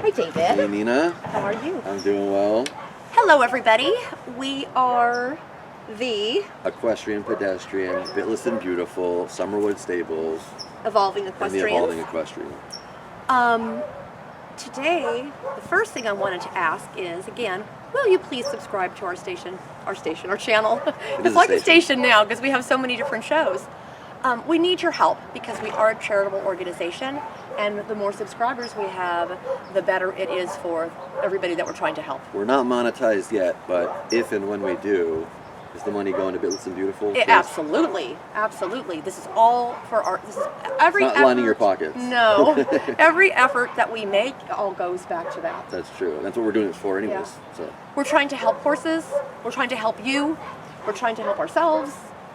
Hi, David. Hey, Nina. How are you? I'm doing well. Hello, everybody. We are the Equestrian, pedestrian, bitless and beautiful, Summerwood Stables, Evolving and the Equestrians. Evolving Equestrian. Today, the first thing I wanted to ask is, again, will you please subscribe to our channel? It's like a station now because we have so many different shows. We need your help because we are a charitable organization, and the more subscribers we have, the better it is for everybody that we're trying to help. We're not monetized yet, but if and when we do, is the money going to Bitless and Beautiful? Absolutely, absolutely. This is all for our. This is every. It's not lining your pockets. No, every effort that we make all goes back to that. That's true. That's what we're doing it for, anyways. Yeah. So we're trying to help horses. We're trying to help you. We're trying to help ourselves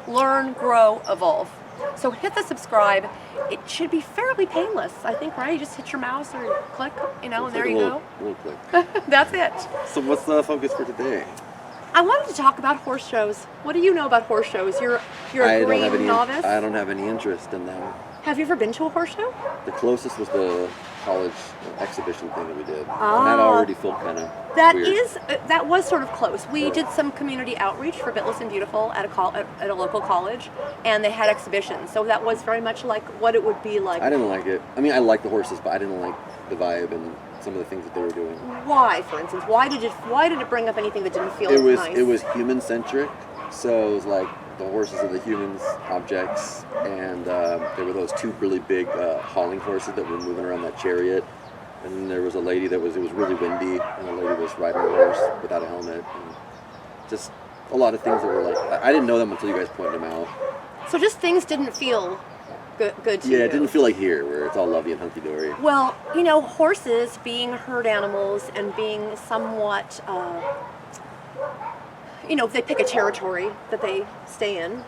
learn, grow, evolve. So hit the subscribe. It should be fairly painless, I think, right? You just hit your mouse or click, and there you go. Little click. That's it. So what's the focus for today? I wanted to talk about horse shows. What do you know about horse shows? You're a green novice. I don't have any interest in them. Have you ever been to a horse show? The closest was the college exhibition thing that we did, and Ah. that already felt kind of weird. That was sort of close. We did some community outreach for Bitless and Beautiful at a local college, and they had exhibitions. So that was very much like what it would be like. I didn't like it. I mean, I liked the horses, but I didn't like the vibe and some of the things that they were doing. Why, for instance? Why did it bring up anything that didn't feel nice? It was human centric, so it was like the horses are the humans objects, and there were those two really big hauling horses that were moving around that chariot, and then there was a lady it was really windy, and a lady was riding a horse without a helmet, and just a lot of things that were like, I didn't know them until you guys pointed them out. So just things didn't feel good to you. Yeah, it didn't feel like here, where it's all lovey and hunky-dory. Well, horses being herd animals and being somewhat, they pick a territory that they stay in.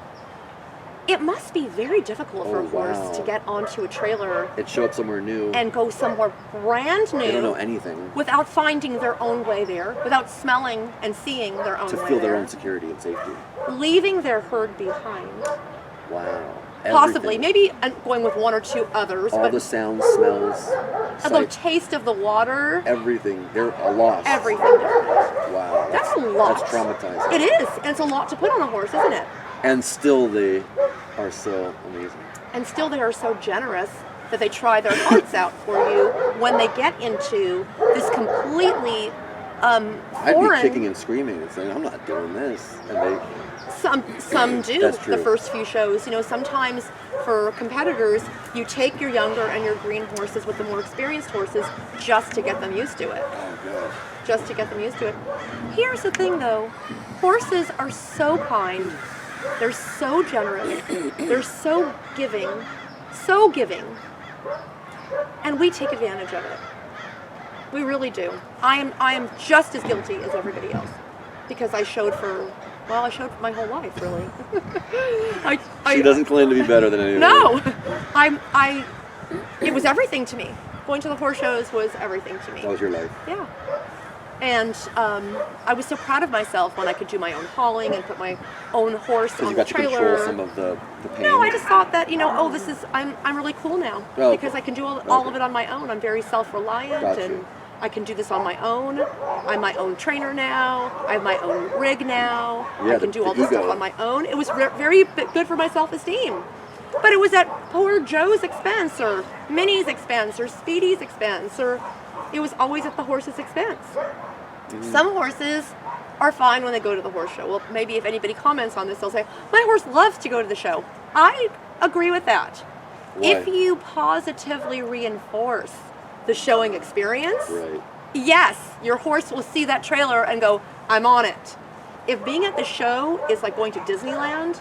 It must be very difficult for a horse to get onto a trailer. And show up somewhere new. And go somewhere brand new. They don't know anything. Without finding their own way there, without smelling and seeing their own way there. To feel their own security and safety. Leaving their herd behind. Wow. Possibly. Maybe going with one or two others. All the sounds, smells, the taste of the water. Everything. They're a loss. Everything different. Wow. That's a lot. That's traumatizing. It is. And it's a lot to put on a horse, isn't it? And still they are so amazing. And still they are so generous that they try their hearts out for you when they get into this completely foreign... I'd be kicking and screaming and saying, I'm not doing this. And they... Some do. That's true. The first few shows. Sometimes for competitors, you take your younger and your green horses with the more experienced horses just to get them used to it. Oh, gosh. Just to get them used to it. Here's the thing, though. Horses are so kind. They're so generous. They're so giving. So giving. And we take advantage of it. We really do. I am just as guilty as everybody else because I showed for my whole life, really. She doesn't claim to be better than anyone. No, it was everything to me. Going to the horse shows was everything to me. That was your life. Yeah. And I was so proud of myself when I could do my own hauling and put my own horse on the trailer. You got to control some of the pain. No, I just thought that, I'm really cool now because I can do all of it on my own. I'm very self-reliant and I can do this on my own. I'm my own trainer now. I have my own rig now. Yeah, I can do all this stuff on my own. It was very good for my self-esteem. But it was at poor Joe's expense or Minnie's expense or Speedy's expense, or it was always at the horse's expense. Mm-hmm. Some horses are fine when they go to the horse show. Well, maybe if anybody comments on this, they'll say, my horse loves to go to the show. I agree with that. Why? If you positively reinforce the showing experience, right. Yes, your horse will see that trailer and go, I'm on it. If being at the show is like going to Disneyland,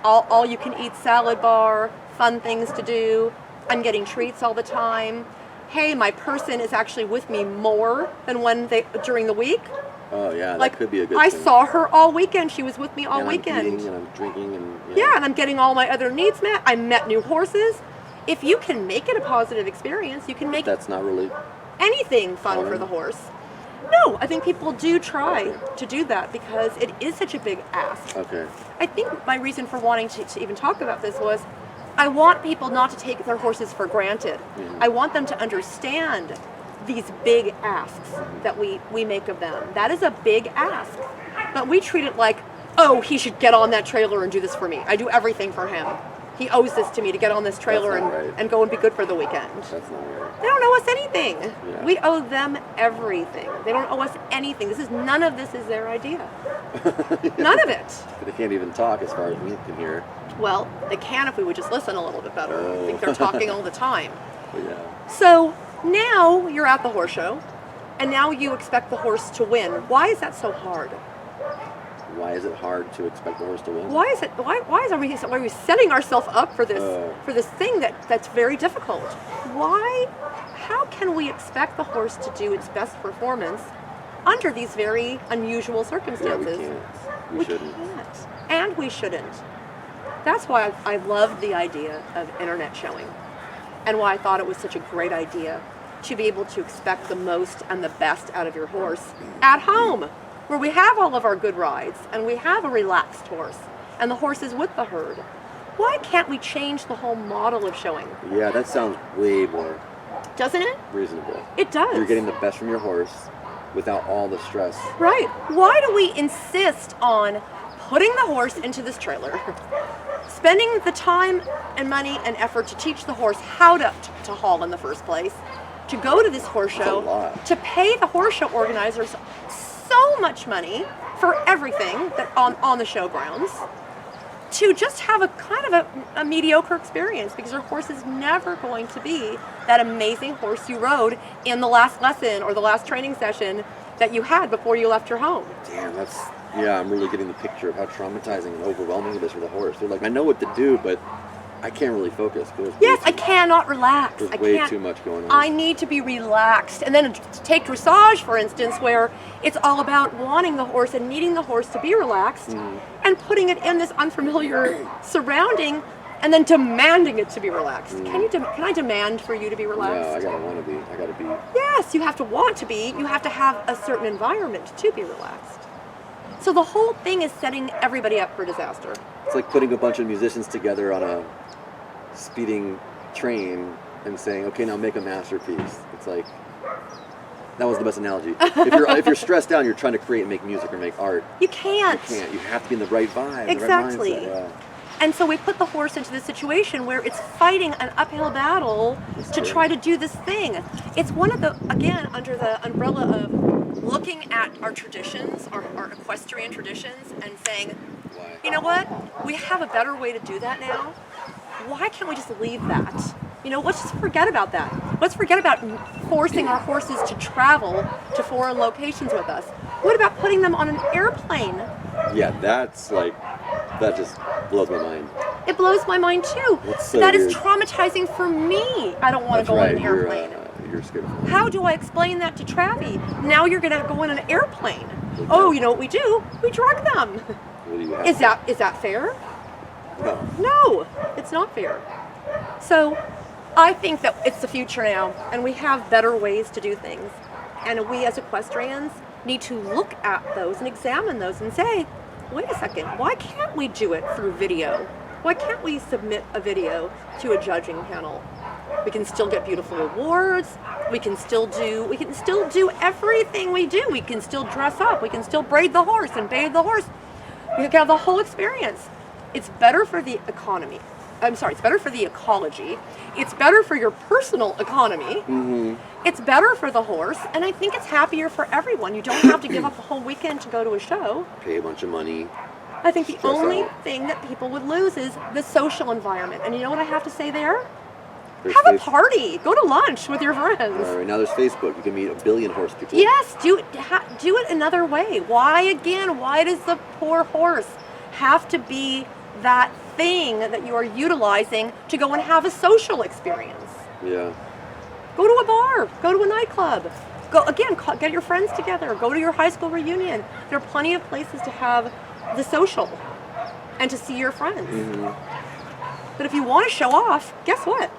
all you can eat salad bar, fun things to do, I'm getting treats all the time. Hey, my person is actually with me more than during the week. Oh yeah, that could be a good I thing. saw her all weekend. She was with me all weekend. I'm eating and I'm drinking and and I'm getting all my other needs met. I met new horses. If you can make it a positive experience, you can make that's not really anything fun for the horse. No, I think people do try to do that because it is such a big ask. Okay. I think my reason for wanting to even talk about this was I want people not to take their horses for granted. Mm-hmm. I want them to understand these big asks that we make of them. That is a big ask. But we treat it like, oh, he should get on that trailer and do this for me. I do everything for him. He owes this to me to get on this trailer and go and be good for the weekend. That's not right. They don't owe us anything. Yeah. We owe them everything. They don't owe us anything. None of this is their idea. None of it. They can't even talk as far as we can hear. Well, they can if we would just listen a little bit better. I think they're talking all the time. But yeah. So now you're at the horse show, and now you expect the horse to win. Why is that so hard? Why is it hard to expect the horse to win? Why is it? Why are we setting ourselves up for this thing that's very difficult? Why? How can we expect the horse to do its best performance under these very unusual circumstances? Yeah, we can't. We shouldn't. Can't. And we shouldn't. That's why I loved the idea of internet showing, and why I thought it was such a great idea to be able to expect the most and the best out of your horse at home, where we have all of our good rides and we have a relaxed horse and the horse is with the herd. Why can't we change the whole model of showing? Yeah, that sounds way more Doesn't it? reasonable. It does. You're getting the best from your horse without all the stress. Right. Why do we insist on putting the horse into this trailer, spending the time and money and effort to teach the horse how to haul in the first place, to go to this horse show, to pay the horse show organizers so much money for everything that on the show grounds, to just have a kind of a mediocre experience, because your horse is never going to be that amazing horse you rode in the last lesson or the last training session that you had before you left your home. Damn, I'm really getting the picture of how traumatizing and overwhelming it is for the horse. They're like, I know what to do, but I can't really focus. Yes, I cannot relax. There's way too much going on. I need to be relaxed. And then take dressage, for instance, where it's all about wanting the horse and needing the horse to be relaxed and putting it in this unfamiliar surrounding and then demanding it to be relaxed. Can I demand for you to be relaxed? No, I gotta want to be. I gotta be. Yes, you have to want to be. You have to have a certain environment to be relaxed. So the whole thing is setting everybody up for disaster. It's like putting a bunch of musicians together on a speeding train and saying, okay, now make a masterpiece. It's like, that was the best analogy. If you're stressed out and you're trying to create and make music or make art, you can't. You have to be in the right vibe. Exactly. The right mindset, yeah. And so we put the horse into this situation where it's fighting an uphill battle to try to do this thing. It's one of the, again, under the umbrella of looking at our traditions, our equestrian traditions, and saying, you know what, we have a better way to do that now. Why can't we just leave that? Let's just forget about that. Let's forget about forcing our horses to travel to foreign locations with us. What about putting them on an airplane? Yeah, that just blows my mind. It blows my mind too. So that weird. is traumatizing for me. I don't want to go on an airplane. You're scared of it. How do I explain that to Travie? Now you're going to go on an airplane. Oh, you know what we do? We drug them. Is that fair? No, it's not fair. So I think that it's the future now, and we have better ways to do things. And we as equestrians need to look at those and examine those and say, wait a second, why can't we do it through video? Why can't we submit a video to a judging panel? We can still get beautiful awards. We can still do everything we do. We can still dress up. We can still braid the horse and bathe the horse. We can have the whole experience. It's better for the economy. It's better for the ecology. It's better for your personal economy. Mm-hmm. It's better for the horse, and I think it's happier for everyone. You don't have to give up a whole weekend to go to a show. Pay a bunch of money. I think the only thing that people would lose is the social environment. And you know what I have to say there? Have a party. Go to lunch with your friends. Right now there's Facebook. You can meet a billion horse people. Yes, do it another way. Why does the poor horse have to be that thing that you are utilizing to go and have a social experience? Yeah. Go to a bar. Go to a nightclub. Get your friends together. Go to your high school reunion. There are plenty of places to have the social and to see your friends. Mm-hmm. But if you want to show off, guess what?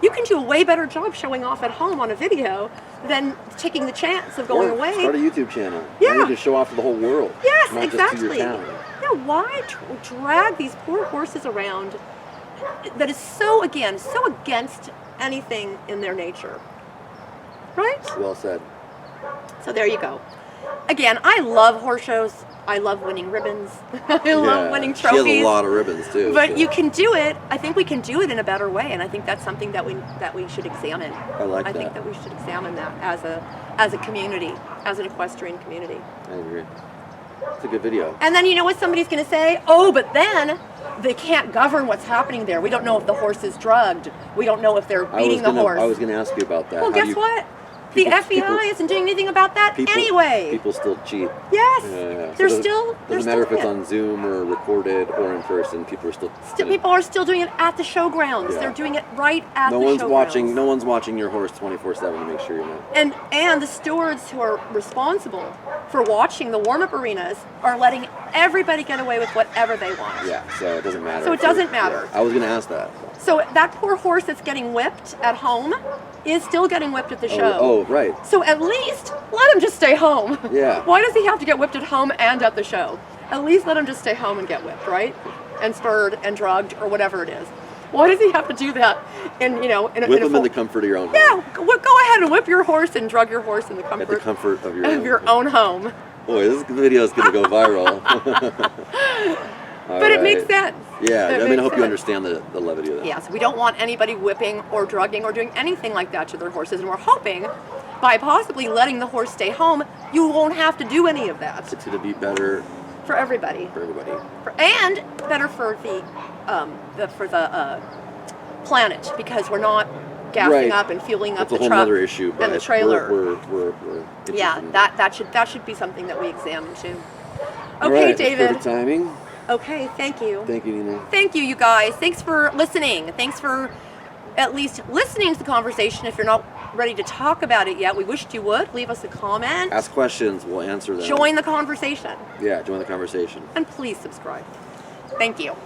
You can do a way better job showing off at home on a video than taking the chance of going away. Start a YouTube channel. Yeah. You can show off to the whole world. Yes, not exactly. Just to your town. Yeah, why drag these poor horses around that is so against anything in their nature? Right? Well said. So there you go. Again, I love horse shows. I love winning ribbons. I love winning trophies. She has a lot of ribbons too. But so. you can do it. I think we can do it in a better way, and I think that's something that we should examine. I like I that. think that we should examine that as a community, as an equestrian community. I agree. It's a good video. And then you know what somebody's going to say? Oh, but then they can't govern what's happening there. We don't know if the horse is drugged. We don't know if they're beating the horse. I was going to ask you about that. Well, guess what? The FBI isn't doing anything about that anyway. People still cheat. Yes. Yeah. They're So still. Doesn't matter if it's on Zoom or recorded or in person. People are still. People are still doing it at the showgrounds. Yeah. They're doing it right at the one's showgrounds. watching. No one's watching your horse 24/7 to make sure you're not. And the stewards who are responsible for watching the warm-up arenas are letting everybody get away with whatever they want. Yeah. So it doesn't matter. So it doesn't matter. Yeah, I was going to ask that. So that poor horse that's getting whipped at home is still getting whipped at the show. Oh, right. So at least let him just stay home. Yeah. Why does he have to get whipped at home and at the show? At least let him just stay home and get whipped, right? And spurred and drugged or whatever it is. Why does he have to do that? Whip him in the comfort of your own home. Yeah, go ahead and whip your horse and drug your horse in the comfort. At the comfort of your own home. Boy, this video is going to go viral. But it makes sense. Yeah, I hope sense. you understand the levity of that. Yes, we don't want anybody whipping or drugging or doing anything like that to their horses, and we're hoping by possibly letting the horse stay home, you won't have to do any of that. It's going to be better for everybody. For everybody. And better for the planet, because we're not gassing up and fueling up the truck other issue, but and the trailer. We're yeah, that should be something that we examine too. Okay, all right, David. Perfect timing. Okay, thank you. Thank you, Nina. Thank you, you guys. Thanks for listening. Thanks for at least listening to the conversation. If you're not ready to talk about it yet, we wished you would. Leave us a comment. Ask questions. We'll answer them. Join the conversation. Yeah, join the conversation. And please subscribe. Thank you.